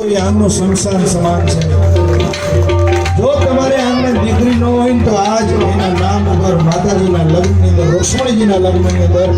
તો એ આંગનો સંસાર સમાન છે। જો તમારે આંગણે દીકરી ન હોય ને તો આજ એના નામ ઉપર માતાજીના લગ્નની અંદર રોષણીજીના લગ્નની અંદર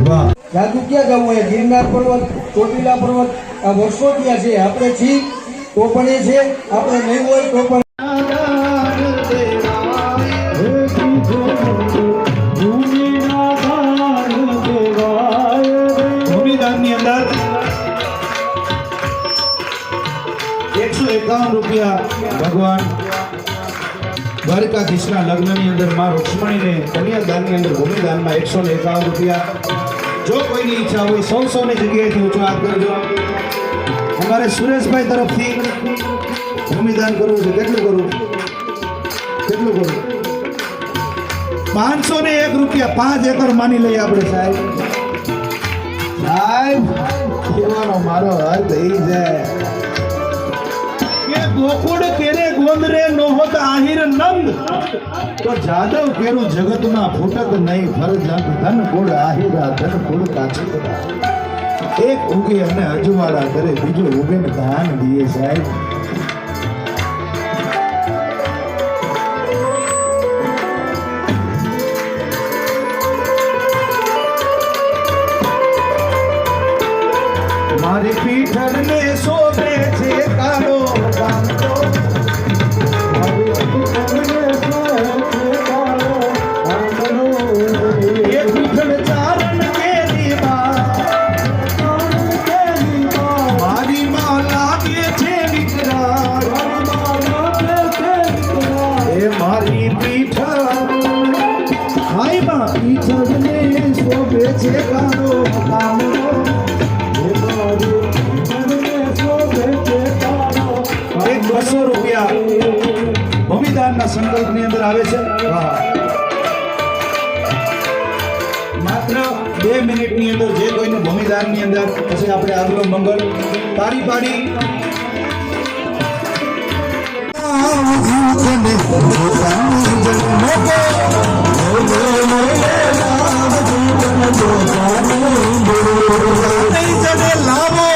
વાહ જાદુ ક્યાં જવું હોય? ગિરનાર પર્વત, ચોટીલા પર્વત આ વર્ષો ત્યાં છે, આપણે છીએ તો પણ એ છે, આપણે નહીં હોય તો પણ ભૂમિદાનની અંદર 151 રૂપિયા ભગવાન દ્વારકાધીશના લગ્નની અંદર માં રૂક્ષ્મણીને કન્યાદાનની અંદર ભૂમિદાનમાં 151 રૂપિયા। જો કોઈની ઈચ્છા હોય સૌની જગ્યાએથી ઊંચો હાથ કરજો। અમારે સુરેશભાઈ તરફથી ભૂમિદાન કરવું છે। કેટલું કરવું? 501 રૂપિયા। 5 એકર માની લઈએ આપણે સાહેબ। કહેવાનો મારો અર્થ એ છે કે ગોકુળ કેરે ગોંદરે નો હોત આહિર નંદ તો જાદવ કેરું જગતમાં ફૂટક નહીં ફરજંત ધન કુળ આહિરા ધન કુળ કાચિતરા। એક ઉગે અને અજવાળા કરે, બીજો ઉગે ને ધાન દીએ સાહેબ। મારી પીઠને શોભે છે કાળો કાંતો, મારી પીઠને શોભે છે કાળો કાંતો, એ પીઠળ ચારણ કેરી મારી માં લાગે છે વિકરાળ, એ મારી પીઠળ હાય માં પીઠળને શોભે છે કાળો કાંતો। 200 રૂપિયા ભૂમિદાનના સંકલ્પની અંદર આવે છે। માત્ર 2 મિનિટની અંદર જે કોઈને ભૂમિદાનની અંદર પછી આપણે આગલો મંગળ તારી પાડી લાવો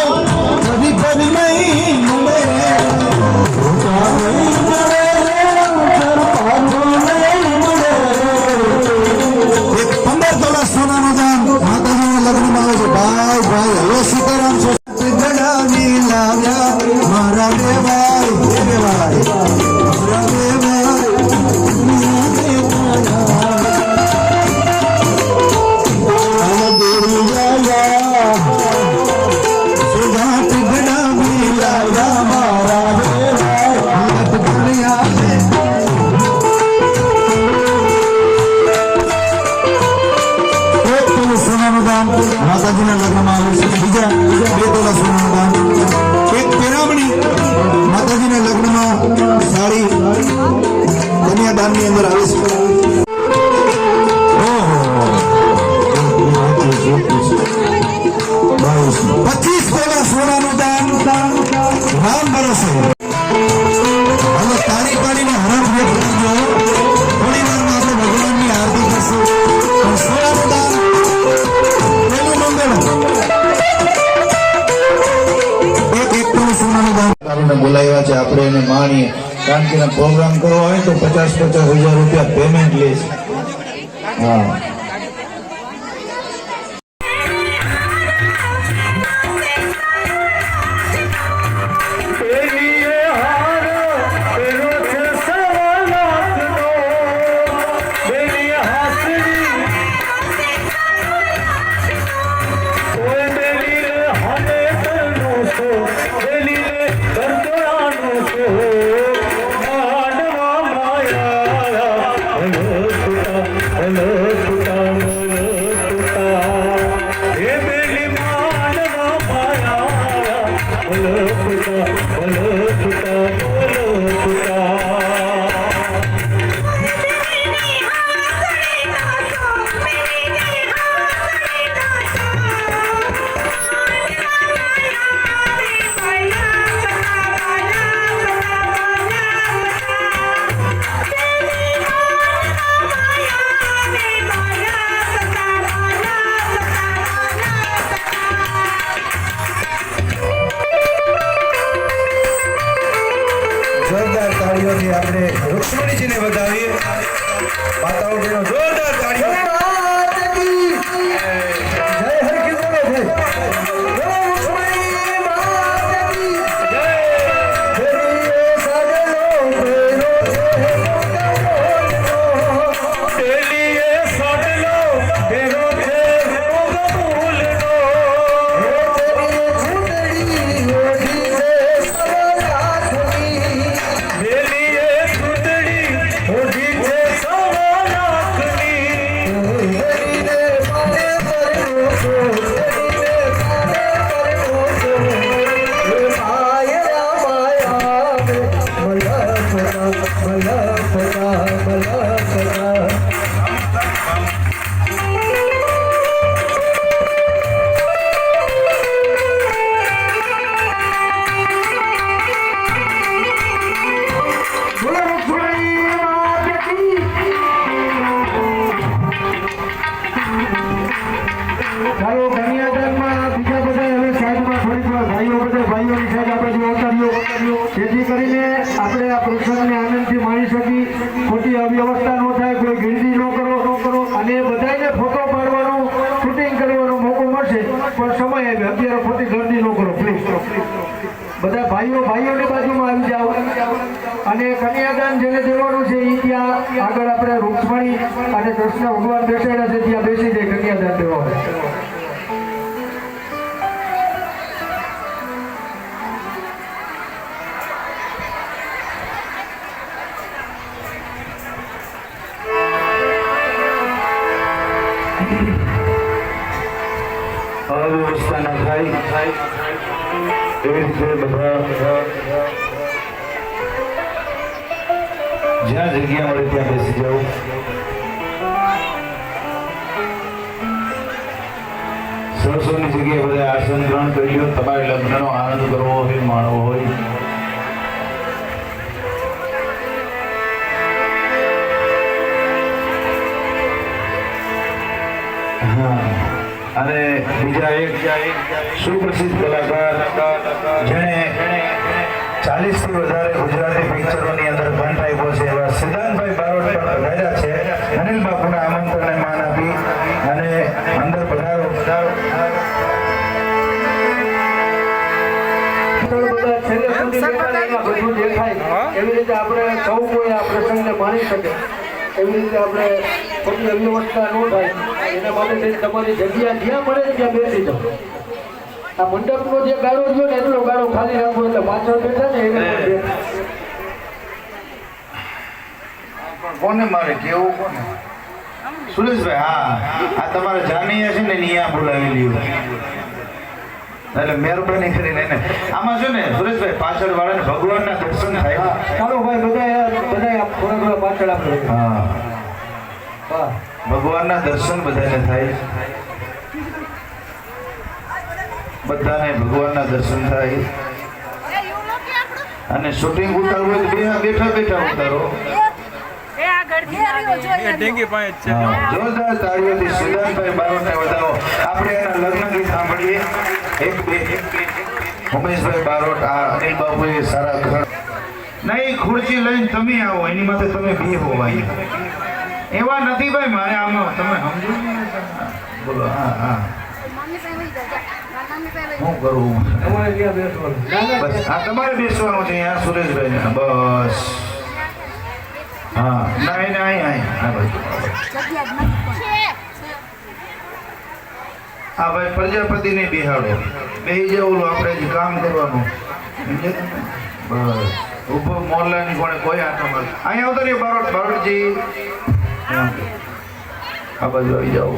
માતાજીના લગ્નમાં આવે છે। બીજા 2 તોલા સોનાનું દાન, એક પેરામણી માતાજીના લગ્નમાં સાડી કન્યાદાનની અંદર આવે છે। 25 તોલા સોનાનું દાન રામ ભરોસે। હવે તાળી પાડીને હરખ વ્યક્ત કરજો। થોડી વારમાં આપણે ભગવાનની આરતી કરશું, પણ સોનાનું દાન બોલાવ્યા છે, આપણે એને માણીએ। કારણ કે પ્રોગ્રામ કરવો હોય તો 50,000 રૂપિયા પેમેન્ટ લે છે। હા તાળીઓથી આપણે રૂક્ષ્મણીજીને વધાવીએ. માતાઓ બહેનો જોરદાર તાળીઓ. જય હરકી બોલો જય. બોલો લક્ષ્મણી માતા કી જય. ફેરીએ સાગરો ફેરો છે તેલીએ સાડલો ફેરો છે ભૂલનો. તેલીએ છૂટડી ઓઢી છે સવા લાખની. ચાલો કન્યાદાનમાં બીજા બધા હવે સાઈડમાં થોડીક વાર ભાઈઓની સાઈડ આપણે અવતાર્યો જેથી કરીને આપણે આ પ્રસંગને આનંદથી માણી શકી. ખોટી અવ્યવસ્થા ન થાય, કોઈ ગીરદી ન કરો અને બધાને ફોટો પાડવાનો શૂટિંગ કરવાનો મોકો મળશે, પણ સમય આવે. અત્યારે ખોટી ગીરદી ન કરો પ્લીઝ. બધા ભાઈઓની બાજુમાં આવી જાઓ અને કન્યાદાન જેને દેવાનું છે એ ત્યાં આગળ આપણે રૂક્ષ્મણી અને કૃષ્ણ ભગવાન બેસાડ્યા છે ત્યાં બેસી જાય કન્યાદાન દેવા. અવ્યવસ્થા ન થાય એવી રીતે બધા જ્યાં જગ્યા મળે ત્યાં બેસી જાઓ. સરસોની જગ્યાએ બધા આસન ગ્રહણ કરી લો. તમારે લગ્નનો આનંદ કરવો હોય, માણવો હોય. અને બીજા એક સુપ્રસિદ્ધ કલાકાર જેણે 40 થી વધારે ગુજરાતી પિક્ચરોની અંદર કંઠ આપ્યો છે એવા સિદ્ધાંતભાઈ બારોટ પણ પધાર્યા છે. અનિલ બાપુના આમંત્રણને માન આપી અને અંદર પધારો. છેલ્લે સુધી દેખાય એમાં બધું દેખાય એવી રીતે આપણે સૌ કોઈ આ પ્રસંગને માણી શકે એવી રીતે આપણે ખોટી અવ્યવસ્થા ન થાય એના માટે તમારી જગ્યા જ્યાં મળે ત્યાં બેસી જાઓ. આ મંડપનો જે ગાળો રહ્યો ને એટલો ગાળો ખાલી રાખવો એટલે પાછળ બેઠા ને એને કોને મારે કેવું કોને? સુરેશભાઈ, હા આ તમારા જાનીયા છે ને અહીંયા બોલાવી લ્યો. એટલે મહેરબાની કરીને એને આમાં છે ને સુરેશભાઈ પાછળ વાળાને ભગવાનના દર્શન થાય. ચાલો ભાઈ બધા થોડા પાછળ આપણે હા, ભગવાનના દર્શન બધાને થાય. બધાને ભગવાનના દર્શન થાય. અને શૂટિંગ ઉતારવું હોય તો બેઠા બેઠા ઉતારો. જોરદાર તાળીઓથી સિદ્ધાંતભાઈ બારોટને વધાવો. આપણે એના લગ્ન ગીત સાંભળીએ. ઉમેશભાઈ બારોટ, આ અનિલ બાપુએ સારા ઘર નહીં. ખુરશી લઈને તમે આવો, એની માથે તમે બે હોવાય એવા નથી ભાઈ. મારે આમાં તમે સમજો બોલો. હા શું કરવું? બસ આ તમારે બેસવાનું છે અહીંયા સુરેશભાઈ. બસ હા, હા ભાઈ પ્રજાપતિને બિહાડો. બેસી જાવ, ઓલું આપણે જ કામ કરવાનું. બસ ઉભો મોરલાની કોણે કોઈ આટો અહીંયા આવતો રહ્યો. બારોટજી આ બાજુ આવી જાઓ.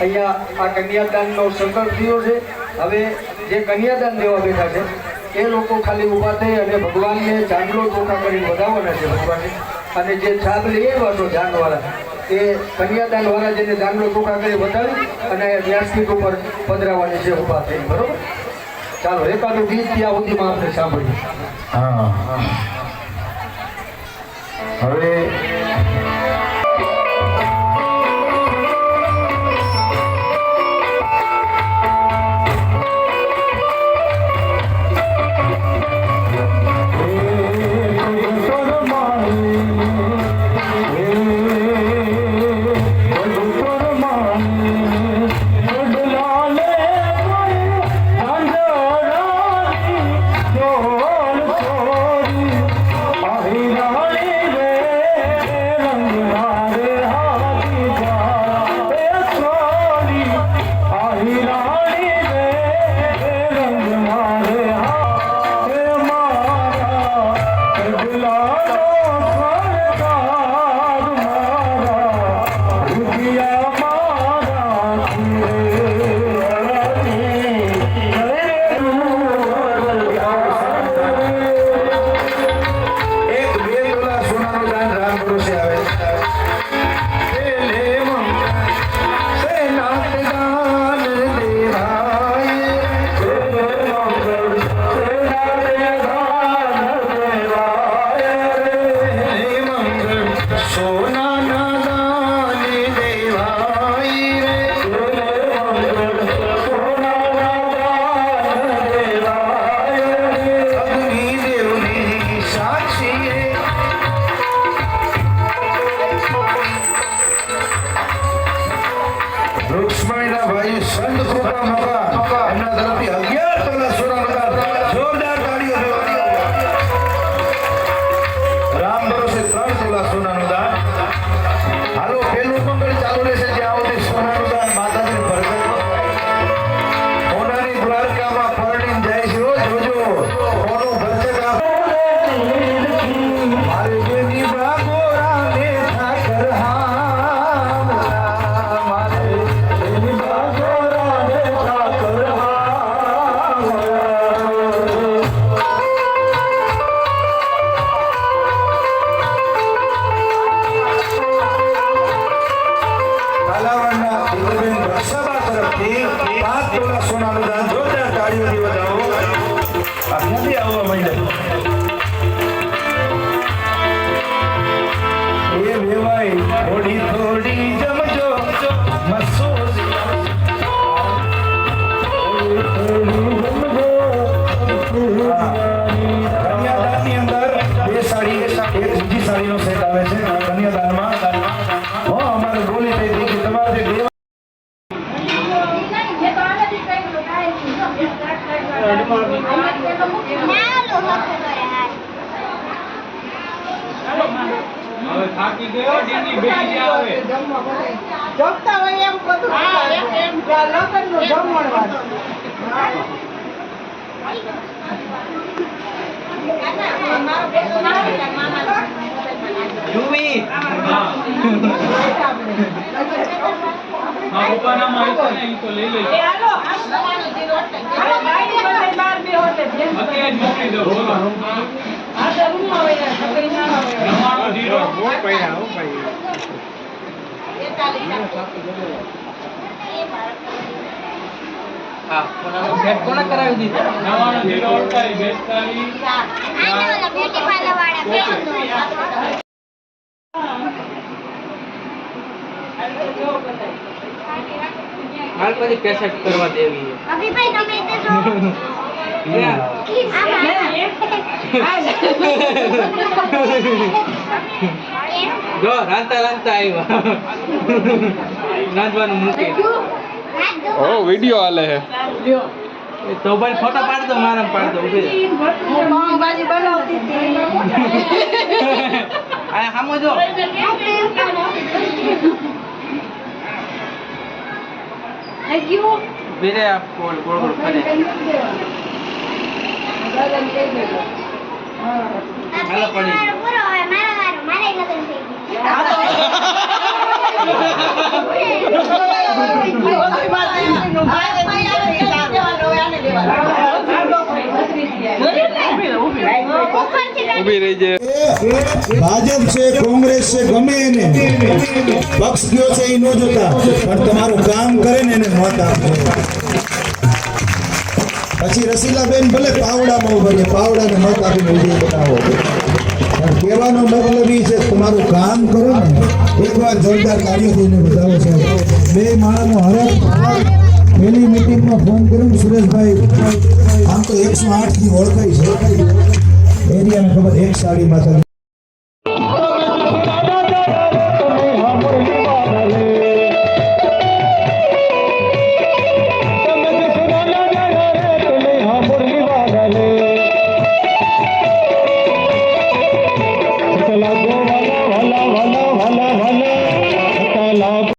અહીંયા આ કન્યાદાનનો સંકલ્પ થયો છે. હવે જે કન્યાદાન દેવા બેઠા છે એ લોકો ખાલી ઊભા થઈ અને ભગવાનને ચાંદલો ચોખા કરીને વધાવવાના છે ભગવાનને. અને જે છાપ લઈ આવ્યા છો જાનવાળા એ કન્યાદાનવાળા જેને ચાંદલો ચોખા કરી વધાવી અને વ્યાસપીઠ ઉપર પધરાવવાની છે ઊભા થઈ. બરોબર? ચાલો એકાદું ગીત ત્યાં સુધીમાં આપણે સાંભળીએ. હા, હવે આ ક્યાંથી આવવા માંડ્યા એ વેવાય થોડી થોડી જમજો મસૂરી કન્યાદાનની અંદર બે સાડી એક બીજી સાડીનો સેટ આવે છે કન્યાદાનમાં હો અમારે બોલી થઈ હતી કે તમારે જે દેવા હવે થાકી ગયો દીદી બેટી આવે જમતા હોય એમ બધું એમ લગ્નનું જમણવાર યુવી હા પપ્પાના માં છે ને ઈ તો લઈ લેજો અત્યારે જ મોકલી દો બોલો રમાણો જીરો સેટ કોને કરાવી દીધું રમાણો જીરો 48 મારે પછી કેસેટ કરવા દેવી જો રાંતા રાંતા આવ્યા રાંધવાનું મૂકી વિડિયો હાલે હે તો ભાઈ ફોટો પાડ દો મારા પાડ દો ઉભી પાવભાજી બનાવતી હતી આ સામો જો બેરે આ ગોળ ગોળ ગોળ ફરે હાલો પડી ઊભી રહી જાય ભાજપ છે કોંગ્રેસ છે ગમે એને પક્ષ કયો છે એ ન જોતા પણ તમારું કામ કરે ને એને મત આપો પછી રસીલાબેન ભલે પાવડામાં ઉભા રહે પાવડાને મત આપીને વિજય બનાવો પણ કહેવાનો મતલબ એ છે કે તમારું કામ કરો ને એકવાર જોરદાર કાર્ય થઈને બતાવો સાહેબ બે માણસનો હરખ પહેલી મીટિંગમાં ફોન કર્યો સુરેશભાઈ આમ તો 108 થી ઓળખાય છે એરિયાને ખબર એક સાડીમાં